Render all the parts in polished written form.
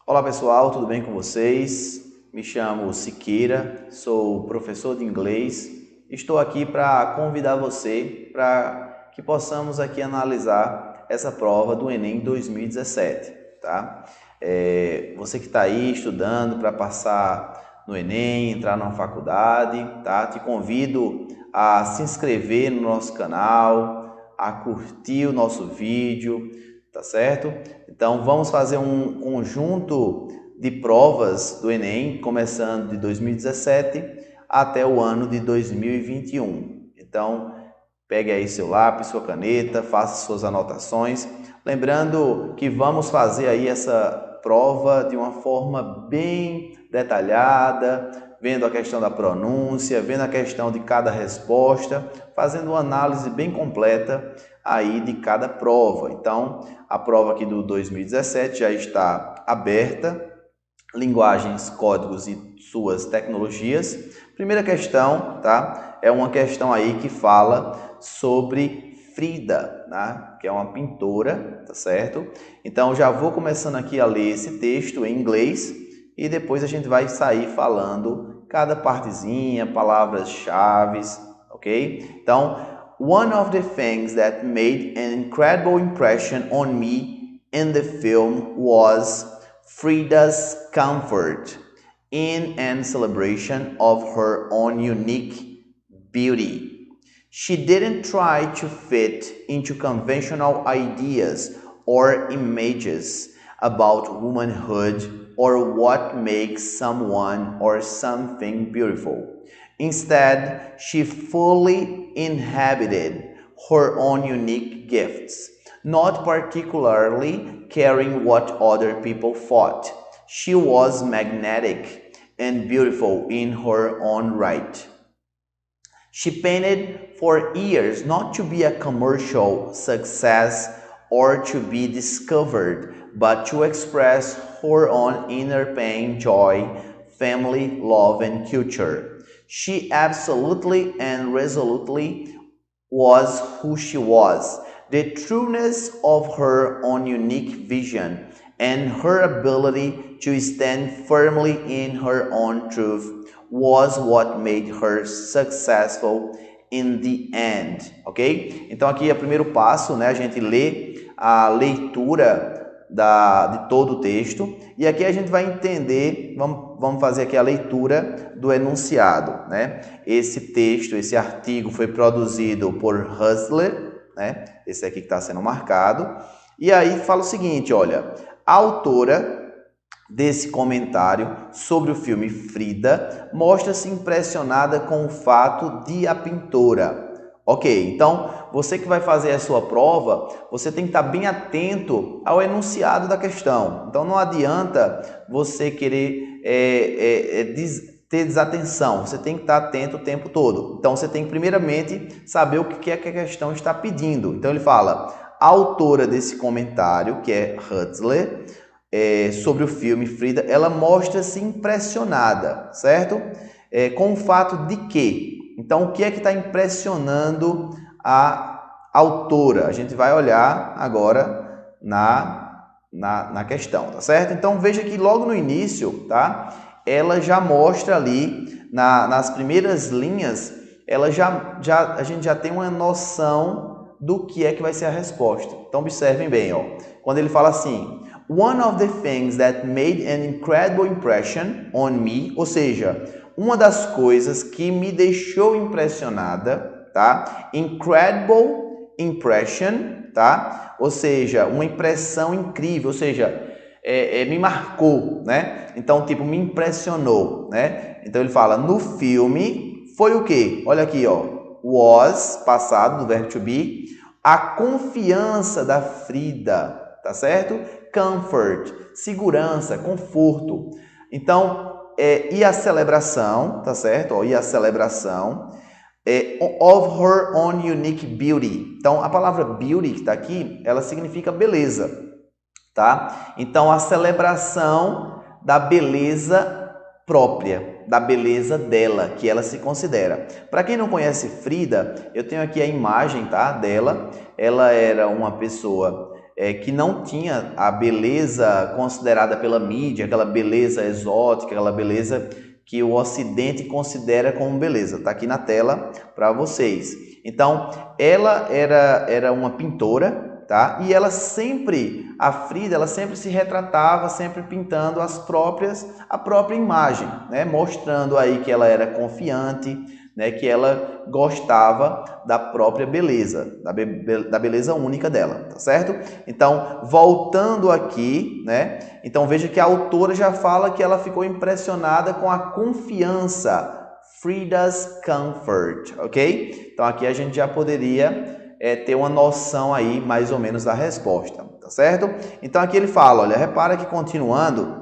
Olá pessoal, tudo bem com vocês? Me chamo Siqueira, sou professor de inglês. Estou aqui para convidar você para que possamos aqui analisar essa prova do Enem 2017, tá? Você que está aí estudando para passar no Enem, entrar numa faculdade, tá? Te convido a se inscrever no nosso canal, a curtir o nosso vídeo, tá certo? Então vamos fazer um conjunto de provas do Enem, começando de 2017 até o ano de 2021. Então pegue aí seu lápis, sua caneta, faça suas anotações. Lembrando que vamos fazer aí essa prova de uma forma bem detalhada, vendo a questão da pronúncia, vendo a questão de cada resposta, fazendo uma análise bem completa aí de cada prova. Então, a prova aqui do 2017 já está aberta, linguagens, códigos e suas tecnologias. Primeira questão, tá? É uma questão aí que fala sobre Frida, né? Que é uma pintora, tá certo? Então, já vou começando aqui a ler esse texto em inglês e depois a gente vai sair falando cada partezinha, palavras-chave, ok? Então, one of the things that made an incredible impression on me in the film was Frida's comfort in and celebration of her own unique beauty. She didn't try to fit into conventional ideas or images about womanhood or what makes someone or something beautiful. Instead, she fully inhabited her own unique gifts, not particularly caring what other people thought. She was magnetic and beautiful in her own right. She painted for years not to be a commercial success or to be discovered, but to express her own inner pain, joy, family, love, and culture. She absolutely and resolutely was who she was. The trueness of her own unique vision and her ability to stand firmly in her own truth was what made her successful in the end, ok? Então aqui é o primeiro passo, né? A gente lê a leitura de todo o texto e aqui a gente vai entender, vamos fazer aqui a leitura do enunciado, né? Esse texto, esse artigo foi produzido por Hustler, né? Esse aqui que está sendo marcado. E aí fala o seguinte, olha, a autora desse comentário sobre o filme Frida mostra-se impressionada com o fato de a pintora. Ok, então você que vai fazer a sua prova, você tem que estar bem atento ao enunciado da questão. Então não adianta você querer ter desatenção, você tem que estar atento o tempo todo. Então você tem que primeiramente saber o que é que a questão está pedindo. Então ele fala, a autora desse comentário, que é Hustler, sobre o filme Frida, ela mostra-se impressionada, certo? Com o fato de que? Então, o que é que está impressionando a autora? A gente vai olhar agora na questão, tá certo? Então, veja que logo no início, tá? Ela já mostra ali, nas primeiras linhas, a gente já tem uma noção do que é que vai ser a resposta. Então, observem bem, ó. Quando ele fala assim, one of the things that made an incredible impression on me, ou seja, uma das coisas que me deixou impressionada, tá? Incredible impression, tá? Ou seja, uma impressão incrível, ou seja, me marcou, né? Então, tipo, me impressionou, né? Então, ele fala, no filme, foi o quê? Olha aqui, ó. Was, passado, do verbo to be, a confiança da Frida, tá certo? Comfort, segurança, conforto. Então, e a celebração, tá certo? Ó, e a celebração of her own unique beauty. Então, a palavra beauty que está aqui, ela significa beleza, tá? Então, a celebração da beleza própria, da beleza dela, que ela se considera. Para quem não conhece Frida, eu tenho aqui a imagem, tá, dela. Ela era uma pessoa que não tinha a beleza considerada pela mídia, aquela beleza exótica, aquela beleza que o Ocidente considera como beleza. Está aqui na tela para vocês. Então, ela era uma pintora, tá? E ela sempre, a Frida, ela sempre se retratava, sempre pintando a própria imagem, né? Mostrando aí que ela era confiante, né? Que ela gostava da própria beleza, da beleza única dela, tá certo? Então, voltando aqui, né? Então, veja que a autora já fala que ela ficou impressionada com a confiança, Frida's comfort, ok? Então, aqui a gente já poderia ter uma noção aí, mais ou menos, da resposta, tá certo? Então, aqui ele fala, olha, repara que continuando,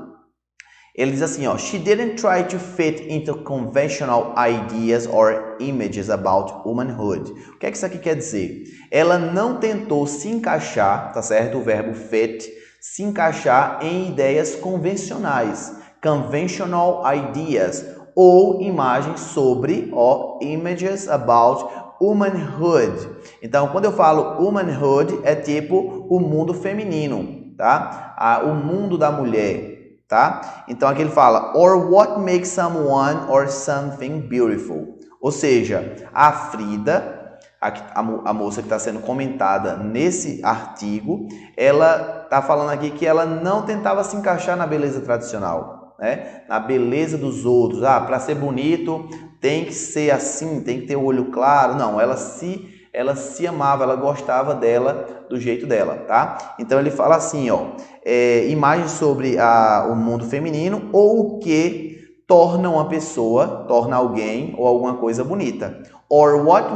ele diz assim, ó, she didn't try to fit into conventional ideas or images about womanhood. O que é que isso aqui quer dizer? Ela não tentou se encaixar, tá certo? O verbo fit, se encaixar em ideias convencionais, conventional ideas, ou imagens sobre, ó, images about womanhood. Então, quando eu falo womanhood, é tipo o mundo feminino, tá? O mundo da mulher. Tá? Então aqui ele fala or what makes someone or something beautiful. Ou seja, a Frida, a moça que está sendo comentada nesse artigo, ela está falando aqui que ela não tentava se encaixar na beleza tradicional, né? Na beleza dos outros. Para ser bonito tem que ser assim, tem que ter o olho claro. Não, ela se amava, ela gostava dela do jeito dela, tá? Então ele fala assim, ó, imagens sobre o mundo feminino ou o que torna uma pessoa, torna alguém ou alguma coisa bonita. Or what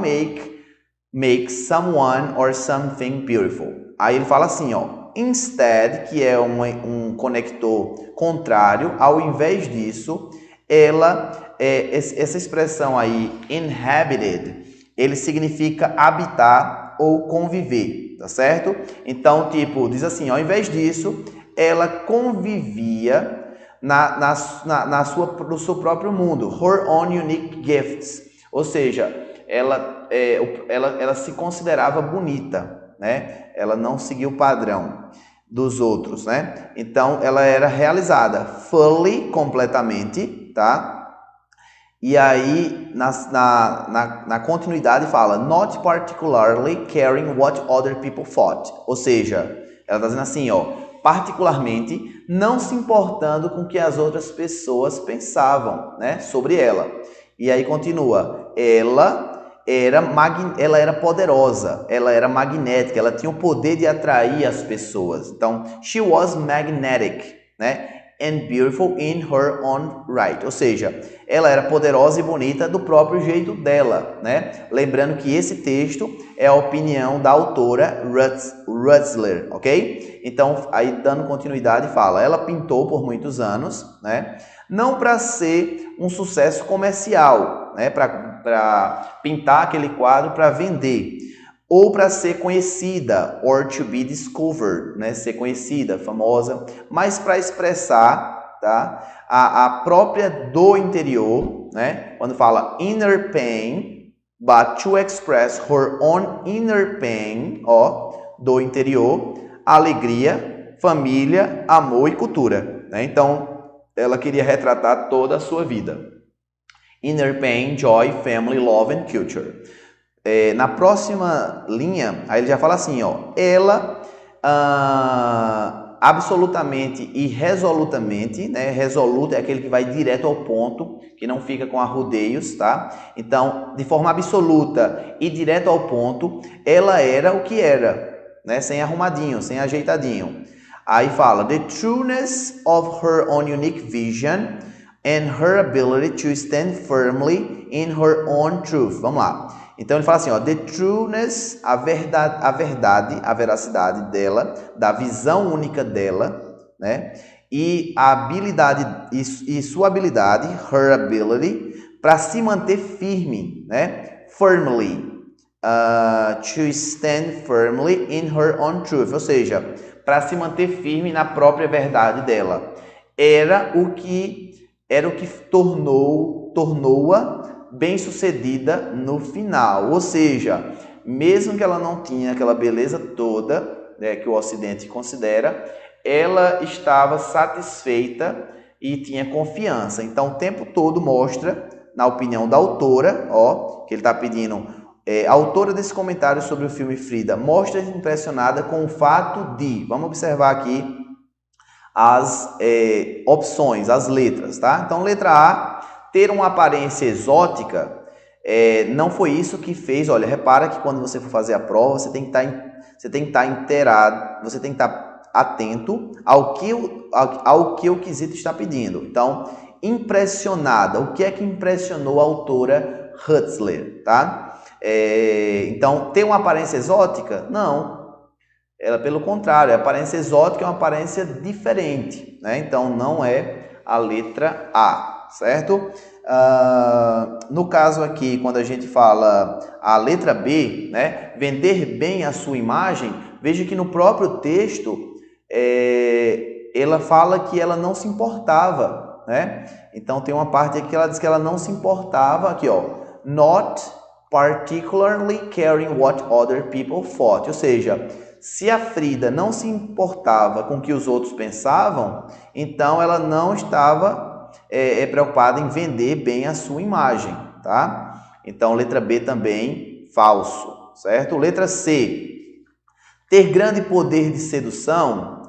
makes someone or something beautiful. Aí ele fala assim, ó, instead, que é um conector contrário, ao invés disso, essa expressão aí, inhabited, ele significa habitar ou conviver, tá certo? Então, tipo, diz assim, ao invés disso, ela convivia no seu próprio mundo, her own unique gifts, ou seja, ela se considerava bonita, né? Ela não seguia o padrão dos outros, né? Então, ela era realizada fully, completamente, tá? E aí, na continuidade fala not particularly caring what other people thought. Ou seja, ela está dizendo assim, ó, particularmente não se importando com o que as outras pessoas pensavam, né, sobre ela. E aí continua, ela era poderosa, ela era magnética, ela tinha o poder de atrair as pessoas. Então, she was magnetic, né? And beautiful in her own right. Ou seja, ela era poderosa e bonita do próprio jeito dela, né? Lembrando que esse texto é a opinião da autora Rutzler, ok? Então, aí dando continuidade, fala, ela pintou por muitos anos, né? Não para ser um sucesso comercial, né? Para pintar aquele quadro para vender, ou para ser conhecida, or to be discovered, né? Ser conhecida, famosa, mas para expressar, tá? a própria dor interior, né? Quando fala inner pain, but to express her own inner pain, ó, dor interior, alegria, família, amor e cultura, né? Então, ela queria retratar toda a sua vida. Inner pain, joy, family, love and culture. Na próxima linha, aí ele já fala assim, ó, ela absolutamente e resolutamente, né? Resoluta é aquele que vai direto ao ponto, que não fica com arrodeios, tá? Então, de forma absoluta e direto ao ponto, ela era o que era, né? Sem arrumadinho, sem ajeitadinho. Aí fala, the trueness of her own unique vision and her ability to stand firmly in her own truth. Vamos lá. Então ele fala assim, ó, the trueness, a verdade, a veracidade dela, da visão única dela, né? E a habilidade e sua habilidade, her ability, para se manter firme, né? Firmly, to stand firmly in her own truth, ou seja, para se manter firme na própria verdade dela. Era o que tornou-a bem-sucedida no final. Ou seja, mesmo que ela não tinha aquela beleza toda, né, que o Ocidente considera, ela estava satisfeita e tinha confiança. Então, o tempo todo mostra, na opinião da autora, que ele está pedindo, a autora desse comentário sobre o filme Frida, mostra-se impressionada com o fato de, vamos observar aqui as opções, as letras, tá? Então, letra A, ter uma aparência exótica, não foi isso que fez. Olha, repara que quando você for fazer a prova, você tem que estar inteirado, você tem que estar atento ao que o quesito está pedindo. Então, impressionada. O que é que impressionou a autora Huxley, tá? Então, ter uma aparência exótica? Não. Ela, pelo contrário, a aparência exótica é uma aparência diferente, né? Então, não é a letra A, certo? No caso aqui, quando a gente fala a letra B, né? Vender bem a sua imagem, veja que no próprio texto ela fala que ela não se importava, né? Então tem uma parte aqui que ela diz que ela não se importava, aqui not particularly caring what other people thought, ou seja, se a Frida não se importava com o que os outros pensavam, então ela não estava preocupada em vender bem a sua imagem, tá? Então letra B também falso, certo? Letra C, ter grande poder de sedução.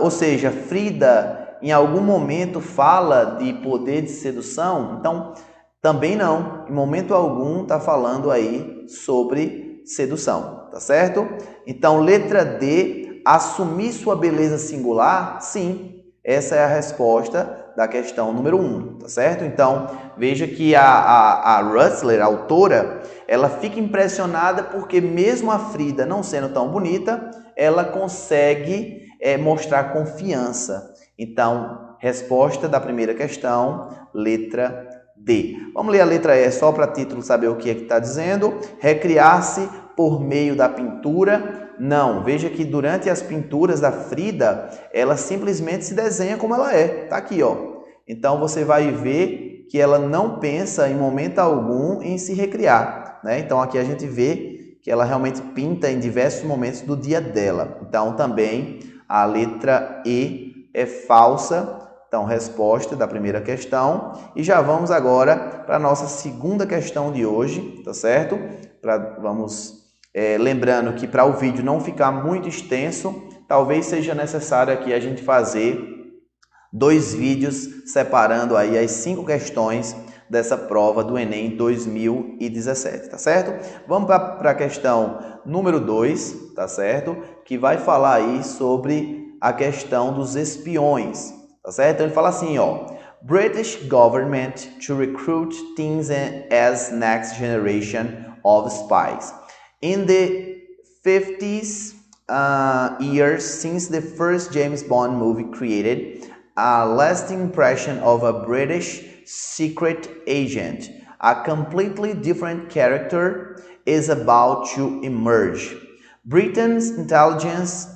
Ou seja, Frida em algum momento fala de poder de sedução, então também não, em momento algum está falando aí sobre sedução, tá certo? Então letra D, assumir sua beleza singular, sim, essa é a resposta da questão número 1, tá certo? Então veja que a Huxley, a autora, ela fica impressionada porque mesmo a Frida não sendo tão bonita, ela consegue mostrar confiança. Então, resposta da primeira questão, letra D. Vamos ler a letra E só para título saber o que é que está dizendo. Recriar-se por meio da pintura. Não, veja que durante as pinturas da Frida, ela simplesmente se desenha como ela é. Está aqui, Então, você vai ver que ela não pensa em momento algum em se recriar, né? Então, aqui a gente vê que ela realmente pinta em diversos momentos do dia dela. Então, também a letra E é falsa. Então, resposta da primeira questão. E já vamos agora para a nossa segunda questão de hoje, tá certo? Vamos lembrando que para o vídeo não ficar muito extenso, talvez seja necessário aqui a gente fazer 2 vídeos separando aí as 5 questões dessa prova do Enem 2017, tá certo? Vamos para a questão número 2, tá certo? Que vai falar aí sobre a questão dos espiões, tá certo? Então ele fala assim, British government to recruit teens as next generation of spies. In the 50s years since the first James Bond movie created a lasting impression of a British secret agent, a completely different character is about to emerge. Britain's intelligence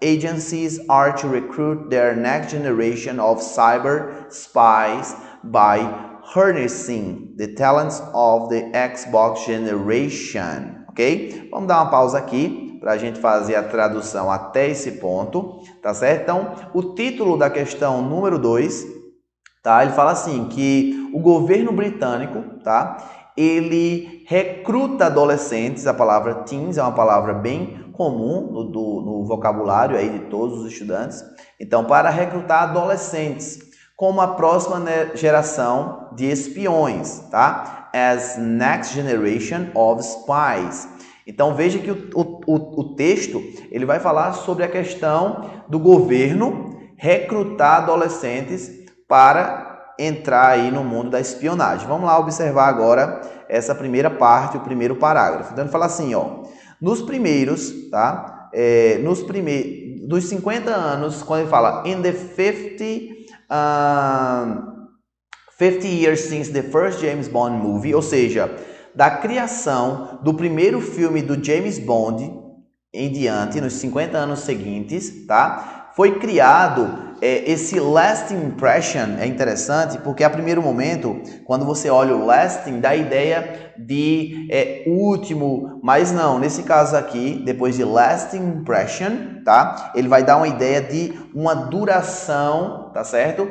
agencies are to recruit their next generation of cyber spies by harnessing the talents of the Xbox generation. Ok? Vamos dar uma pausa aqui para a gente fazer a tradução até esse ponto, tá certo? Então, o título da questão número 2, tá? Ele fala assim, que o governo britânico, tá? Ele recruta adolescentes, a palavra teens é uma palavra bem comum no vocabulário aí de todos os estudantes. Então, para recrutar adolescentes como a próxima geração de espiões, tá? As next generation of spies. Então veja que o texto ele vai falar sobre a questão do governo recrutar adolescentes para entrar aí no mundo da espionagem. Vamos lá observar agora essa primeira parte, o primeiro parágrafo. Então ele fala assim, nos primeiros, tá? Dos 50 anos, quando ele fala in the 50 years since the first James Bond movie, ou seja, da criação do primeiro filme do James Bond em diante, nos 50 anos seguintes, tá? Foi criado esse lasting impression, é interessante porque a primeiro momento, quando você olha o lasting, dá a ideia de último, mas não, nesse caso aqui, depois de lasting impression, tá? Ele vai dar uma ideia de uma duração, tá certo?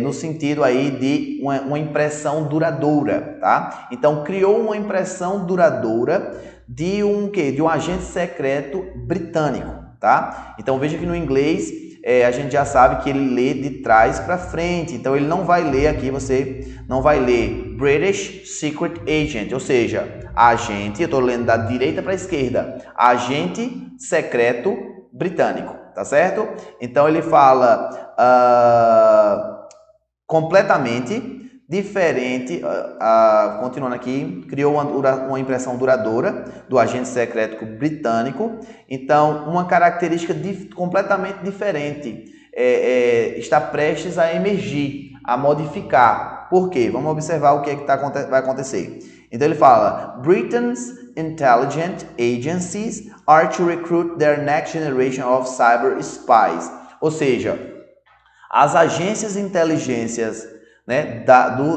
No sentido aí de uma impressão duradoura, tá? Então, criou uma impressão duradoura de um agente secreto britânico, tá? Então, veja que no inglês a gente já sabe que ele lê de trás para frente, então ele não vai ler aqui, você não vai ler British Secret Agent, ou seja, agente, eu estou lendo da direita para a esquerda, agente secreto britânico, tá certo? Então ele fala completamente diferente, continuando aqui, criou uma impressão duradoura do agente secreto britânico. Então, uma característica completamente diferente está prestes a emergir, a modificar. Por quê? Vamos observar o que vai acontecer. Então, ele fala, Britain's intelligence agencies are to recruit their next generation of cyber spies. Ou seja, as agências de inteligências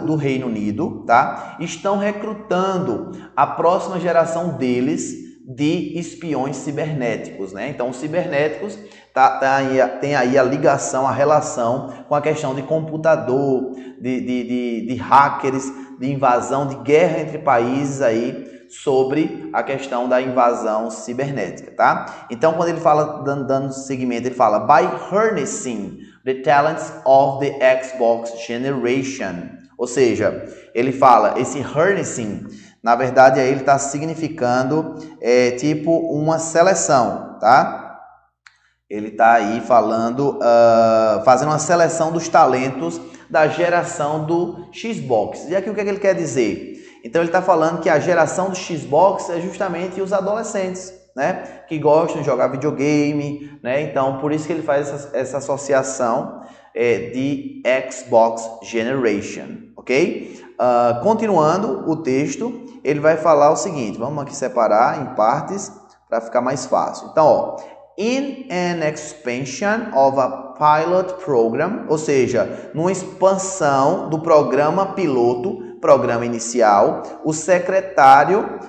do Reino Unido, tá? Estão recrutando a próxima geração deles de espiões cibernéticos, né? Então, os cibernéticos tem aí a ligação, a relação com a questão de computador, de hackers, de invasão, de guerra entre países aí sobre a questão da invasão cibernética, tá? Então, quando ele fala, dando seguimento, ele fala by harnessing the talents of the Xbox generation. Ou seja, ele fala, esse harnessing, na verdade, aí ele está significando tipo uma seleção, tá? Ele está aí falando, fazendo uma seleção dos talentos da geração do Xbox. E aqui o que ele quer dizer? Então ele está falando que a geração do Xbox é justamente os adolescentes, né, que gostam de jogar videogame, né? Então por isso que ele faz essa associação de Xbox Generation, ok? Continuando o texto, ele vai falar o seguinte, vamos aqui separar em partes para ficar mais fácil. Então, ó, in an expansion of a pilot program, ou seja, numa expansão do programa piloto, programa inicial, o secretário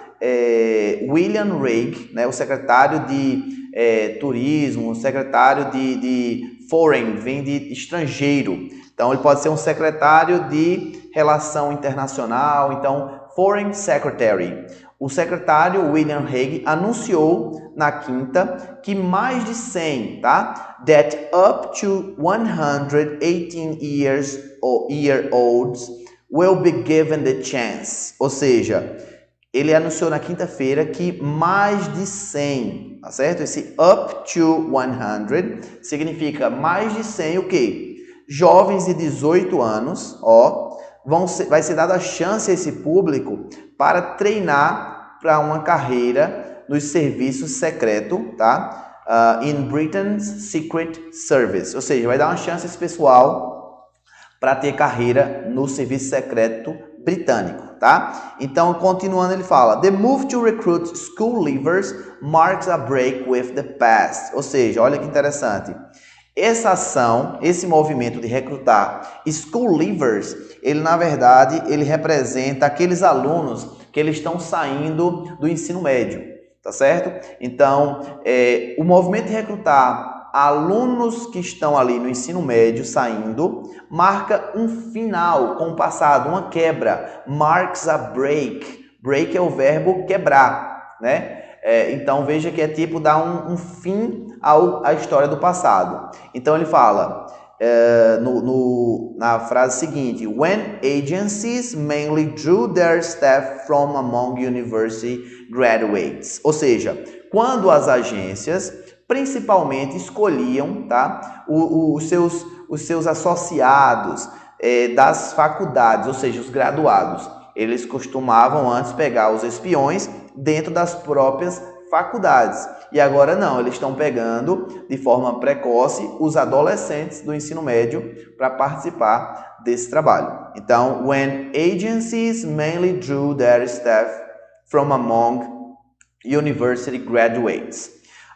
William Hague, né, o secretário de turismo, o secretário de foreign, vem de estrangeiro. Então, ele pode ser um secretário de relação internacional, então, foreign secretary. O secretário William Hague anunciou na quinta que mais de 100, tá? That up to 118-year-olds will be given the chance. Ou seja, ele anunciou na quinta-feira que mais de 100, tá certo? Esse up to 100 significa mais de 100 o quê? Jovens de 18 anos, ó, vai ser dada a chance a esse público para treinar para uma carreira nos serviços secretos, tá? In Britain's Secret Service, ou seja, vai dar uma chance a esse pessoal para ter carreira no serviço secreto britânico, tá? Então, continuando, ele fala, the move to recruit school leavers marks a break with the past, ou seja, olha que interessante. Essa ação, esse movimento de recrutar school leavers, ele na verdade, ele representa aqueles alunos que eles estão saindo do ensino médio, tá certo? Então, o movimento de recrutar alunos que estão ali no ensino médio saindo, marca um final com o passado, uma quebra, marks a break. Break é o verbo quebrar, né? Então, veja que é tipo dar um fim à história do passado. Então, ele fala na frase seguinte, when agencies mainly drew their staff from among university graduates. Ou seja, quando as agências principalmente escolhiam, tá, os seus associados das faculdades, ou seja, os graduados. Eles costumavam antes pegar os espiões dentro das próprias faculdades. E agora não, eles estão pegando de forma precoce os adolescentes do ensino médio para participar desse trabalho. Então, when agencies mainly drew their staff from among university graduates.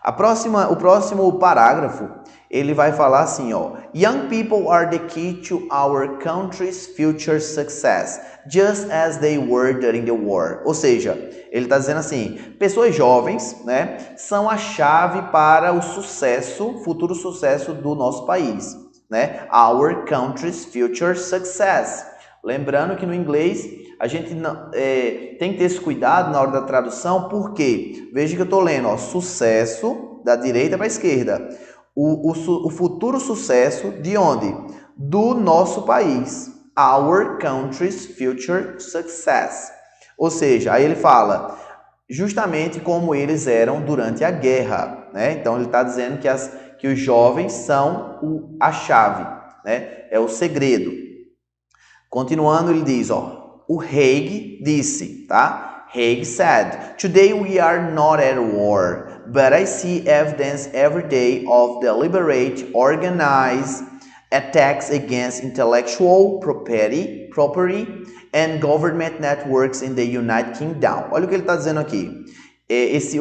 O próximo parágrafo, ele vai falar assim, ó, Young people are the key to our country's future success, just as they were during the war. Ou seja, ele está dizendo assim, pessoas jovens, né, são a chave para o sucesso, futuro sucesso do nosso país, né? Our country's future success. Lembrando que no inglês a gente tem que ter esse cuidado na hora da tradução, porque veja que eu estou lendo, ó, sucesso da direita para a esquerda. O futuro sucesso de onde? Do nosso país. Our country's future success. Ou seja, aí ele fala justamente como eles eram durante a guerra, né? Então ele está dizendo que os jovens são a chave, né? É o segredo. Continuando, ele diz, ó, o Haig disse, tá? Haig said, "Today we are not at war, but I see evidence every day of deliberate, organized attacks against intellectual property and government networks in the United Kingdom." Olha o que ele está dizendo aqui.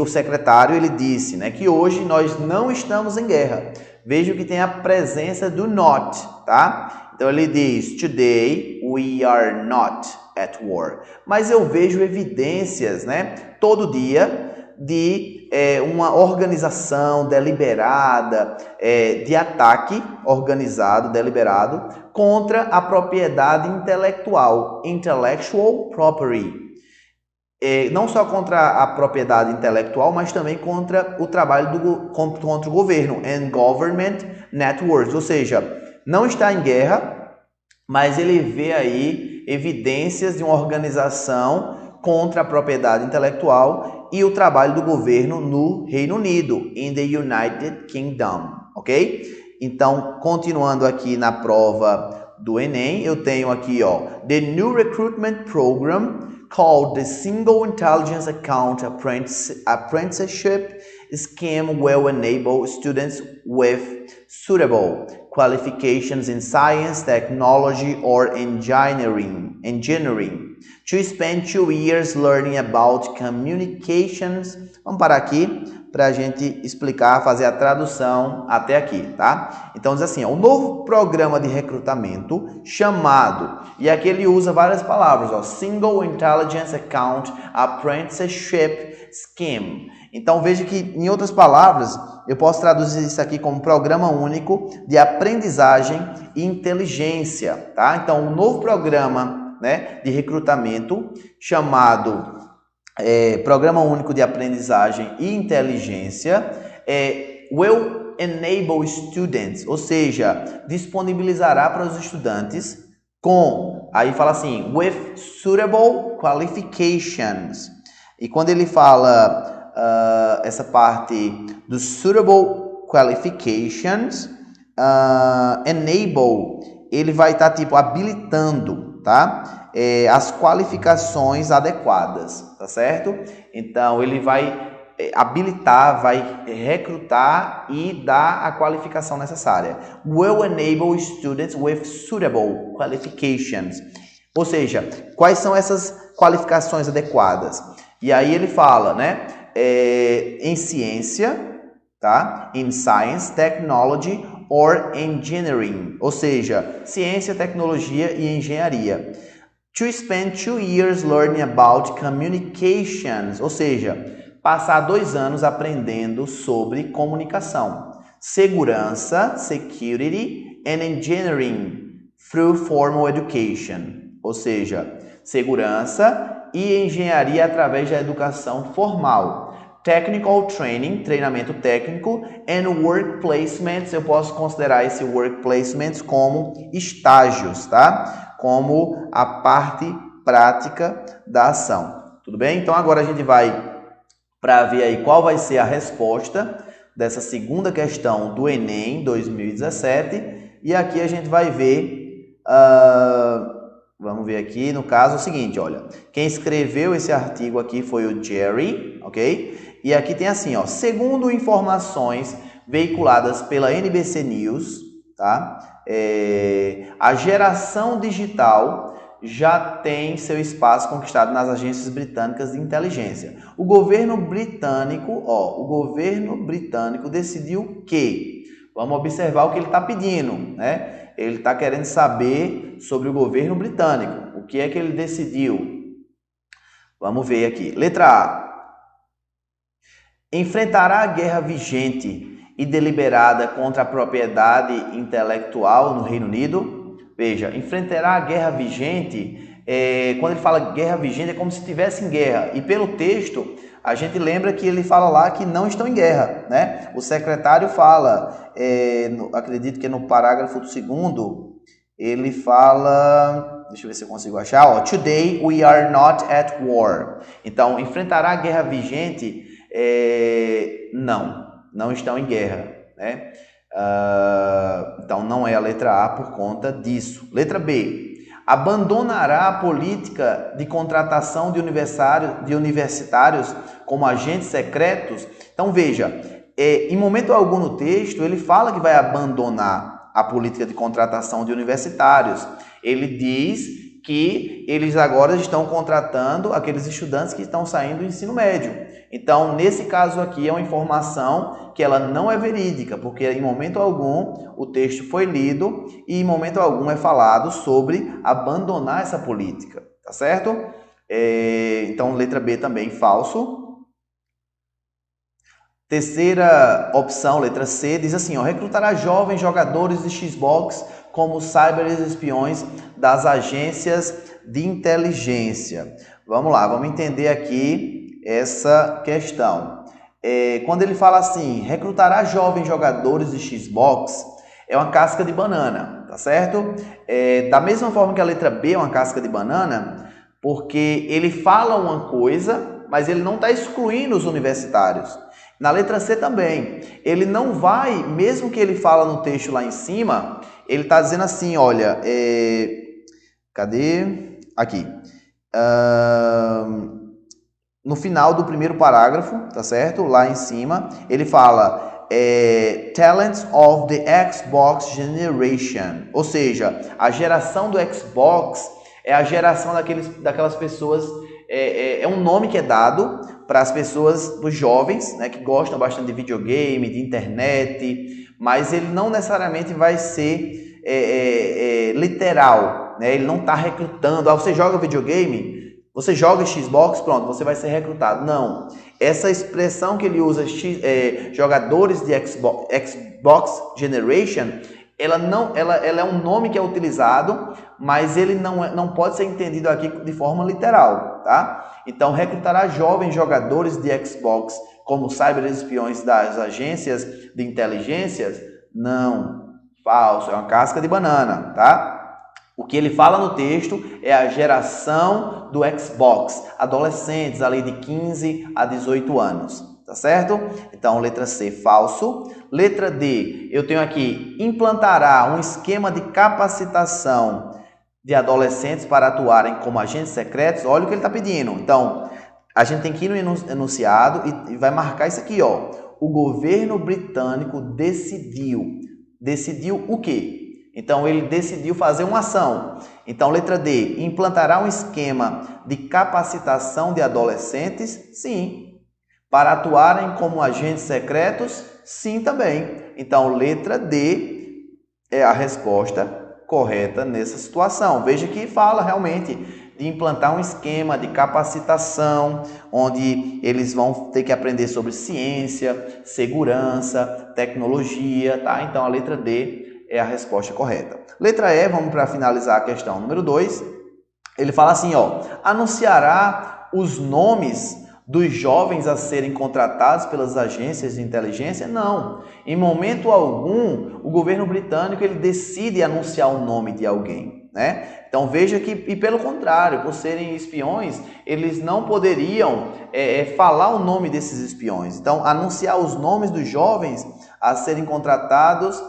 O secretário, ele disse, né, que hoje nós não estamos em guerra. Veja que tem a presença do not, tá? Então ele diz, "Today we are not at war." Mas eu vejo evidências, né, todo dia de uma organização deliberada, de ataque organizado, deliberado, contra a propriedade intelectual, intellectual property. Não só contra a propriedade intelectual, mas também contra o trabalho contra o governo, and government networks, ou seja, não está em guerra, mas ele vê aí evidências de uma organização contra a propriedade intelectual e o trabalho do governo no Reino Unido, in the United Kingdom, ok? Então, continuando aqui na prova do Enem, eu tenho aqui, ó, the new recruitment program called the Single Intelligence Account Apprenticeship Scheme will enable students with suitable qualifications in science, technology, or engineering to spend 2 years learning about communications. Vamos parar aqui para a gente explicar, fazer a tradução até aqui, tá? Então diz assim, ó, o novo programa de recrutamento chamado, e aqui ele usa várias palavras, ó, Single Intelligence Account Apprenticeship Scheme. Então veja que, em outras palavras, eu posso traduzir isso aqui como Programa Único de Aprendizagem e Inteligência, tá? Então, o novo programa, né, de recrutamento chamado Programa Único de Aprendizagem e Inteligência will enable students, ou seja, disponibilizará para os estudantes com, aí fala assim, with suitable qualifications. E quando ele fala essa parte dos suitable qualifications, enable, ele vai estar tipo habilitando, tá? As qualificações adequadas, tá certo? Então ele vai habilitar, vai recrutar e dar a qualificação necessária. Will enable students with suitable qualifications. Ou seja, quais são essas qualificações adequadas? E aí ele fala, né? Em ciência, tá? In science, technology or engineering. Ou seja, ciência, tecnologia e engenharia. To spend 2 years learning about communications. Ou seja, passar 2 anos aprendendo sobre comunicação. Segurança, security and engineering through formal education. Ou seja, segurança e engenharia através da educação formal. Technical training, treinamento técnico, and work placements, eu posso considerar esse work placements como estágios, tá? Como a parte prática da ação. Tudo bem? Então agora a gente vai para ver aí qual vai ser a resposta dessa segunda questão do Enem 2017. E aqui a gente vai ver... Vamos ver aqui, no caso, o seguinte, olha. Quem escreveu esse artigo aqui foi o Jerry, ok? E aqui tem assim, ó. Segundo informações veiculadas pela NBC News, tá? A geração digital já tem seu espaço conquistado nas agências britânicas de inteligência. O governo britânico decidiu que Vamos observar o que ele está pedindo, né? Ele está querendo saber sobre o governo britânico. O que é que ele decidiu? Vamos ver aqui. Letra A. Enfrentará a guerra vigente e deliberada contra a propriedade intelectual no Reino Unido? Veja, enfrentará a guerra vigente, quando ele fala guerra vigente, é como se estivesse em guerra. E pelo texto, a gente lembra que ele fala lá que não estão em guerra, né? O secretário fala, acredito que no parágrafo 2º, ele fala, deixa eu ver se eu consigo achar, ó, Today we are not at war. Então, enfrentará a guerra vigente, não estão em guerra, né? Então, não é a letra A por conta disso. Letra B. Abandonará a política de contratação de universitários como agentes secretos? Então, veja, em momento algum no texto, ele fala que vai abandonar a política de contratação de universitários. Ele diz que eles agora estão contratando aqueles estudantes que estão saindo do ensino médio. Então, nesse caso aqui, é uma informação que ela não é verídica, porque em momento algum o texto foi lido e em momento algum é falado sobre abandonar essa política, tá certo? Então, letra B também, falso. Terceira opção, letra C, diz assim, ó, recrutará jovens jogadores de Xbox como cyberespiões das agências de inteligência. Vamos lá, vamos entender aqui essa questão. Quando ele fala assim, recrutará jovens jogadores de Xbox, é uma casca de banana, tá certo? Da mesma forma que a letra B é uma casca de banana, porque ele fala uma coisa, mas ele não está excluindo os universitários. Na letra C também, ele não vai, mesmo que ele fala no texto lá em cima, ele está dizendo assim, olha, cadê? Aqui. No final do primeiro parágrafo, tá certo? Lá em cima, ele fala Talents of the Xbox Generation, ou seja, a geração do Xbox é a geração daquelas pessoas, é um nome que é dado para as pessoas, dos jovens, né, que gostam bastante de videogame, de internet, mas ele não necessariamente vai ser literal, né? Ele não está recrutando, você joga videogame, você joga Xbox, pronto, você vai ser recrutado. Não, essa expressão que ele usa, jogadores de Xbox Generation, ela é um nome que é utilizado, mas ele não pode ser entendido aqui de forma literal, tá? Então, recrutará jovens jogadores de Xbox como cyberespiões das agências de inteligências? Não, falso, é uma casca de banana, tá? O que ele fala no texto é a geração do Xbox, adolescentes ali de 15 a 18 anos, tá certo? Então, letra C, falso. Letra D, eu tenho aqui, implantará um esquema de capacitação de adolescentes para atuarem como agentes secretos. Olha o que ele está pedindo. Então, a gente tem que ir no enunciado e vai marcar isso aqui, ó. O governo britânico decidiu. Decidiu o quê? Então, ele decidiu fazer uma ação. Então, letra D, implantará um esquema de capacitação de adolescentes? Sim. Para atuarem como agentes secretos? Sim, também. Então, letra D é a resposta correta nessa situação. Veja que fala realmente de implantar um esquema de capacitação, onde eles vão ter que aprender sobre ciência, segurança, tecnologia, tá? Então, a letra D é a resposta correta. Letra E, vamos para finalizar a questão número 2. Ele fala assim, ó, anunciará os nomes dos jovens a serem contratados pelas agências de inteligência? Não. Em momento algum, o governo britânico ele decide anunciar o nome de alguém, né? Então veja que, e pelo contrário, por serem espiões, eles não poderiam falar o nome desses espiões. Então, anunciar os nomes dos jovens a serem contratados,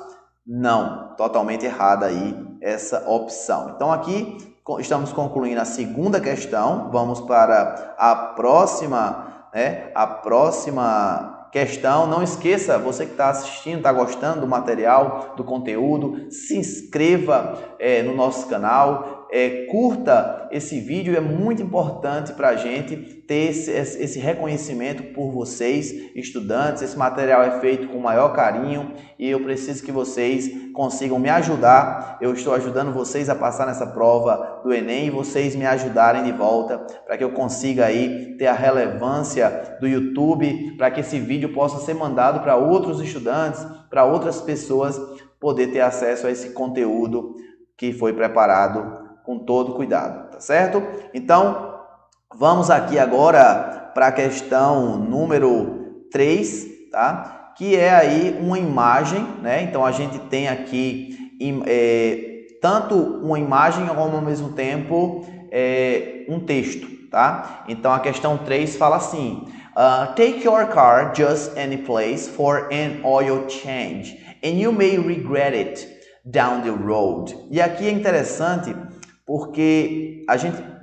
não. Totalmente errada aí essa opção. Então, aqui estamos concluindo a segunda questão. Vamos para a próxima, né? A próxima questão. Não esqueça, você que está assistindo, está gostando do material, do conteúdo, se inscreva no nosso canal. curta esse vídeo, é muito importante para a gente ter esse reconhecimento por vocês, estudantes. Esse material é feito com o maior carinho e eu preciso que vocês consigam me ajudar. Eu estou ajudando vocês a passar nessa prova do Enem e vocês me ajudarem de volta para que eu consiga aí ter a relevância do YouTube, para que esse vídeo possa ser mandado para outros estudantes, para outras pessoas poder ter acesso a esse conteúdo que foi preparado com todo cuidado, tá certo? Então, vamos aqui agora para a questão número 3, tá? Que é aí uma imagem, né? Então, a gente tem aqui tanto uma imagem como ao mesmo tempo um texto, tá? Então, a questão 3 fala assim: take your car just any place for an oil change and you may regret it down the road. E aqui é interessante porque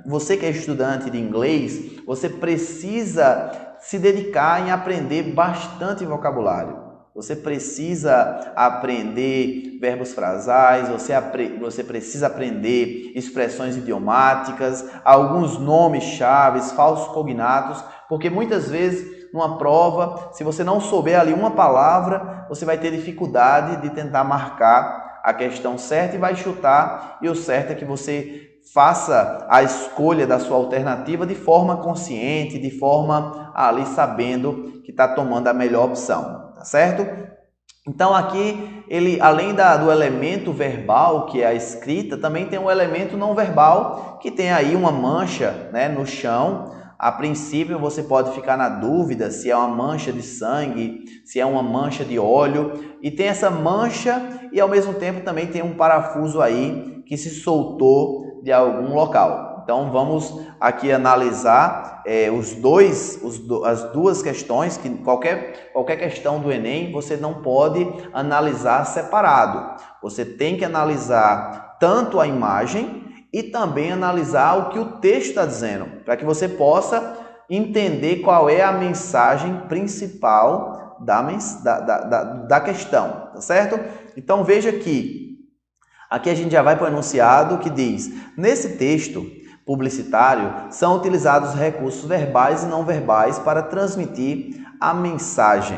você que é estudante de inglês, você precisa se dedicar em aprender bastante vocabulário. Você precisa aprender verbos frasais, você precisa aprender expressões idiomáticas, alguns nomes chaves, falsos cognatos, porque muitas vezes numa prova, se você não souber ali uma palavra, você vai ter dificuldade de tentar marcar a questão certa e vai chutar, e o certo é que você faça a escolha da sua alternativa de forma consciente, de forma ali sabendo que está tomando a melhor opção, tá certo? Então aqui, ele além do elemento verbal, que é a escrita, também tem um elemento não verbal, que tem aí uma mancha, né, no chão. A princípio você pode ficar na dúvida se é uma mancha de sangue, se é uma mancha de óleo, e tem essa mancha e ao mesmo tempo também tem um parafuso aí que se soltou de algum local. Então vamos aqui analisar as duas questões, que qualquer questão do Enem você não pode analisar separado. Você tem que analisar tanto a imagem e também analisar o que o texto está dizendo, para que você possa entender qual é a mensagem principal da questão, tá certo? Então veja aqui a gente já vai para o enunciado que diz: nesse texto publicitário são utilizados recursos verbais e não verbais para transmitir a mensagem.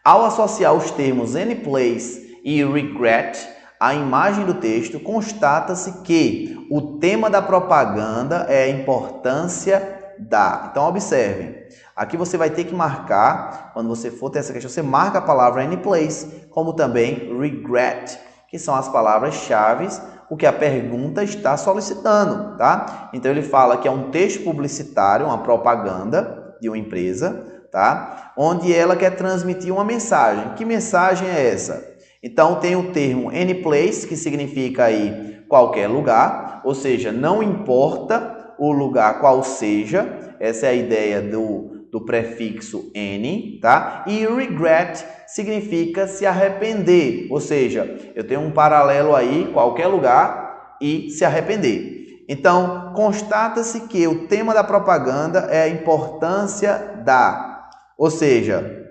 Ao associar os termos any place e regret à imagem do texto, constata-se que o tema da propaganda é a importância da. Então, observem. Aqui você vai ter que marcar, quando você for ter essa questão, você marca a palavra any place, como também regret, que são as palavras-chave, o que a pergunta está solicitando, tá? Então, ele fala que é um texto publicitário, uma propaganda de uma empresa, tá? Onde ela quer transmitir uma mensagem. Que mensagem é essa? Então, tem o termo any place, que significa aí qualquer lugar, ou seja, não importa o lugar qual seja, essa é a ideia do prefixo any, tá? E regret significa se arrepender, ou seja, eu tenho um paralelo aí, qualquer lugar e se arrepender. Então, constata-se que o tema da propaganda é a importância da, ou seja,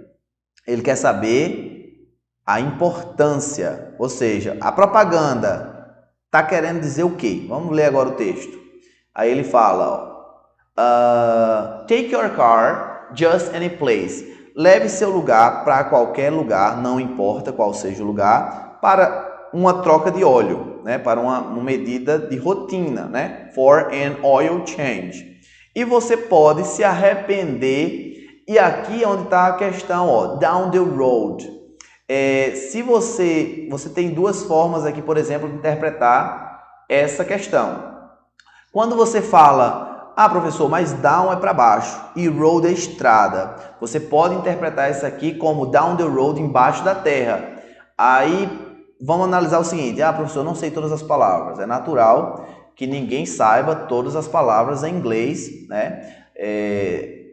ele quer saber a importância, ou seja, a propaganda está querendo dizer o quê? Vamos ler agora o texto. Aí ele fala, take your car just any place. Leve seu lugar para qualquer lugar, não importa qual seja o lugar, para uma troca de óleo, né? Para uma medida de rotina, né? For an oil change. E você pode se arrepender, e aqui é onde está a questão, ó, down the road. Se você tem duas formas aqui, por exemplo, de interpretar essa questão. Quando você fala, professor, mas down é para baixo e road é estrada, você pode interpretar isso aqui como down the road, embaixo da terra. Aí vamos analisar o seguinte: professor, eu não sei todas as palavras. É natural que ninguém saiba todas as palavras em inglês, né?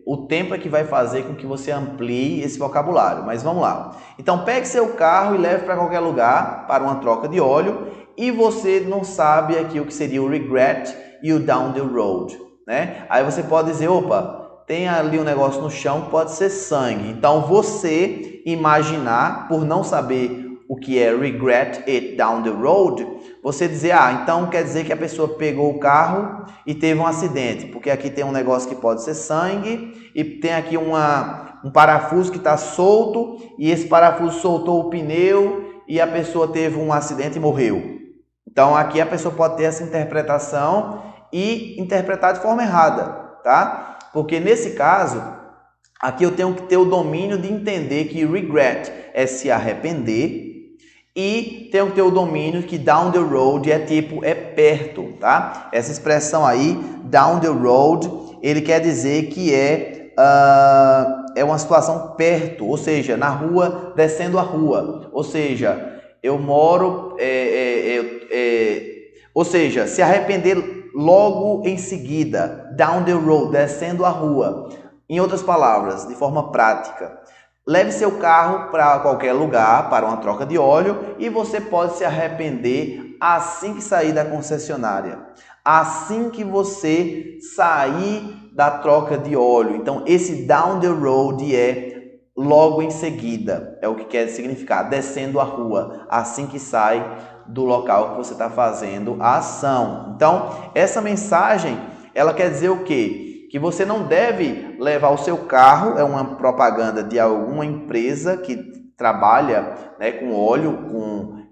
O tempo é que vai fazer com que você amplie esse vocabulário, mas vamos lá. Então, pegue seu carro e leve para qualquer lugar para uma troca de óleo, e você não sabe aqui o que seria o regret e o down the road, né? Aí você pode dizer, opa, tem ali um negócio no chão que pode ser sangue. Então, você imaginar, por não saber o que é regret it down the road, você dizer, então quer dizer que a pessoa pegou o carro e teve um acidente, porque aqui tem um negócio que pode ser sangue e tem aqui um parafuso que está solto e esse parafuso soltou o pneu e a pessoa teve um acidente e morreu. Então aqui a pessoa pode ter essa interpretação e interpretar de forma errada, tá? Porque nesse caso, aqui eu tenho que ter o domínio de entender que regret é se arrepender e tenho que ter o domínio que down the road é tipo, é perto, tá? Essa expressão aí, down the road, ele quer dizer que é uma situação perto, ou seja, na rua, descendo a rua. Ou seja, eu moro, ou seja, se arrepender logo em seguida, down the road, descendo a rua. Em outras palavras, de forma prática, leve seu carro para qualquer lugar, para uma troca de óleo, e você pode se arrepender assim que sair da concessionária, assim que você sair da troca de óleo. Então, esse down the road é logo em seguida, é o que quer significar, descendo a rua, assim que sai do local que você está fazendo a ação. Então, essa mensagem, ela quer dizer o quê? Que você não deve levar o seu carro, é uma propaganda de alguma empresa que trabalha, né, com óleo,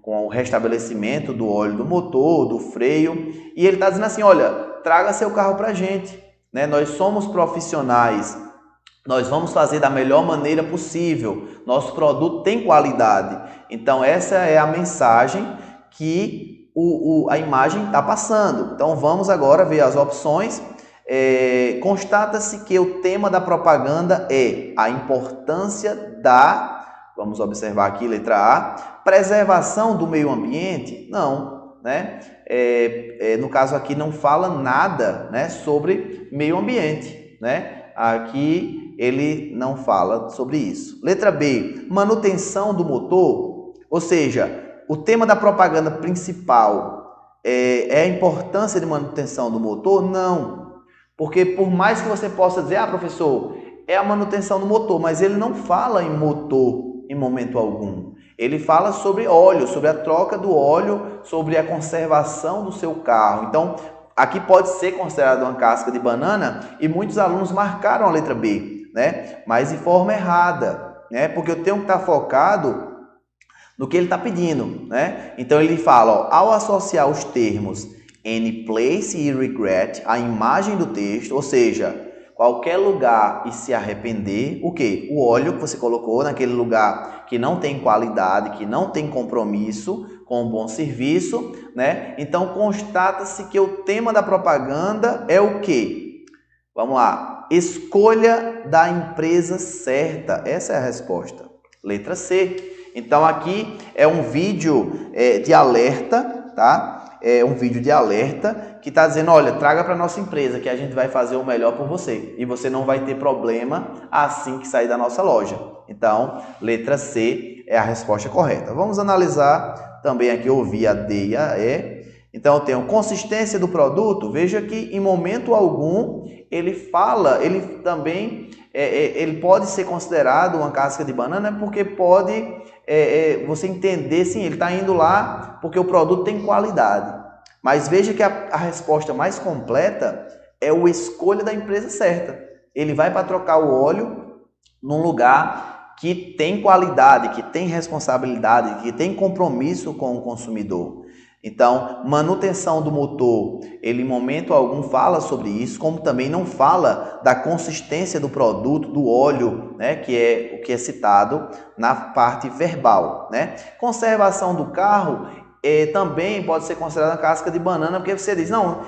com o restabelecimento do óleo do motor, do freio, e ele está dizendo assim, olha, traga seu carro para a gente, né? Nós somos profissionais, nós vamos fazer da melhor maneira possível, nosso produto tem qualidade. Então essa é a mensagem que a imagem está passando. Então vamos agora ver as opções. Constata-se que o tema da propaganda é a importância vamos observar aqui, letra A, preservação do meio ambiente? Não, né? No caso aqui não fala nada, né, sobre meio ambiente, né? Aqui ele não fala sobre isso. Letra B, manutenção do motor, ou seja, o tema da propaganda principal é a importância de manutenção do motor? Não. Porque por mais que você possa dizer, professor, é a manutenção do motor, mas ele não fala em motor em momento algum. Ele fala sobre óleo, sobre a troca do óleo, sobre a conservação do seu carro. Então, aqui pode ser considerado uma casca de banana e muitos alunos marcaram a letra B, né? Mas de forma errada, né? Porque eu tenho que estar focado no que ele está pedindo, né? Então, ele fala, ao associar os termos any place e regret, a imagem do texto, ou seja, qualquer lugar e se arrepender, o quê? O óleo que você colocou naquele lugar que não tem qualidade, que não tem compromisso com um bom serviço, né? Então, constata-se que o tema da propaganda é o quê? Vamos lá. Escolha da empresa certa. Essa é a resposta. Letra C. Então, aqui é um vídeo de alerta, tá? É um vídeo de alerta que está dizendo, olha, traga para a nossa empresa que a gente vai fazer o melhor por você e você não vai ter problema assim que sair da nossa loja. Então, letra C é a resposta correta. Vamos analisar também aqui, ouvir a D e a E. Então, eu tenho consistência do produto. Veja que em momento algum ele fala, ele também, ele pode ser considerado uma casca de banana porque pode você entender, sim, ele está indo lá porque o produto tem qualidade. Mas veja que a resposta mais completa é a escolha da empresa certa. Ele vai para trocar o óleo num lugar que tem qualidade, que tem responsabilidade, que tem compromisso com o consumidor. Então, manutenção do motor, ele em momento algum fala sobre isso, como também não fala da consistência do produto, do óleo, né, que é o que é citado na parte verbal, né? Conservação do carro também pode ser considerada casca de banana, porque você diz, não,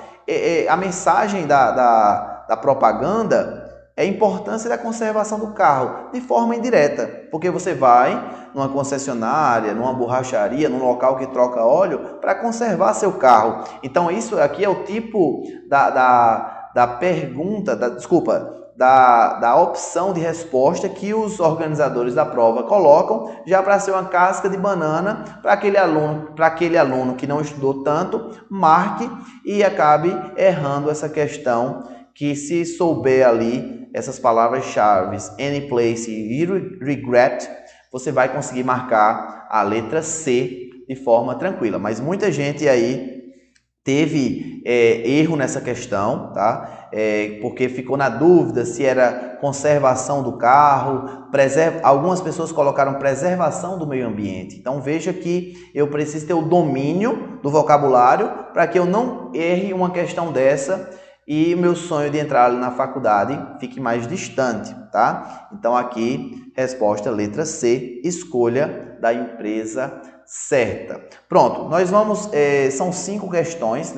a mensagem da propaganda é a importância da conservação do carro, de forma indireta, porque você vai numa concessionária, numa borracharia, num local que troca óleo, para conservar seu carro. Então, isso aqui é o tipo da pergunta, da opção de resposta que os organizadores da prova colocam, já para ser uma casca de banana, para aquele aluno que não estudou tanto, marque e acabe errando essa questão, que se souber ali essas palavras-chave, any place e regret, você vai conseguir marcar a letra C de forma tranquila. Mas muita gente aí teve erro nessa questão, tá? Porque ficou na dúvida se era conservação do carro, algumas pessoas colocaram preservação do meio ambiente. Então veja que eu preciso ter o domínio do vocabulário para que eu não erre uma questão dessa e o meu sonho de entrar ali na faculdade fique mais distante, tá? Então aqui, resposta letra C, escolha da empresa certa. Pronto, nós vamos, são 5 questões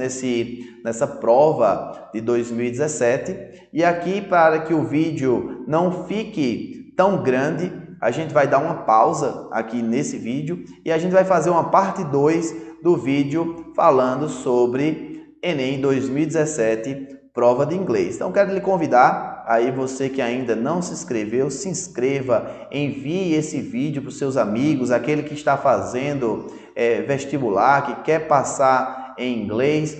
nessa prova de 2017 e aqui, para que o vídeo não fique tão grande, a gente vai dar uma pausa aqui nesse vídeo e a gente vai fazer uma parte 2 do vídeo falando sobre Enem 2017, prova de inglês. Então quero lhe convidar, aí você que ainda não se inscreveu, se inscreva, envie esse vídeo para os seus amigos, aquele que está fazendo vestibular, que quer passar em inglês,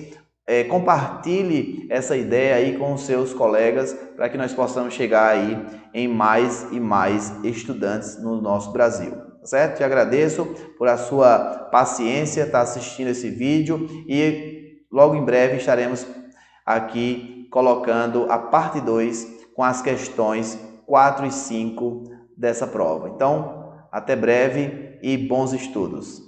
compartilhe essa ideia aí com os seus colegas para que nós possamos chegar aí em mais e mais estudantes no nosso Brasil. Certo? Te agradeço por a sua paciência, estar assistindo esse vídeo e logo em breve estaremos aqui colocando a parte 2 com as questões 4 e 5 dessa prova. Então, até breve e bons estudos!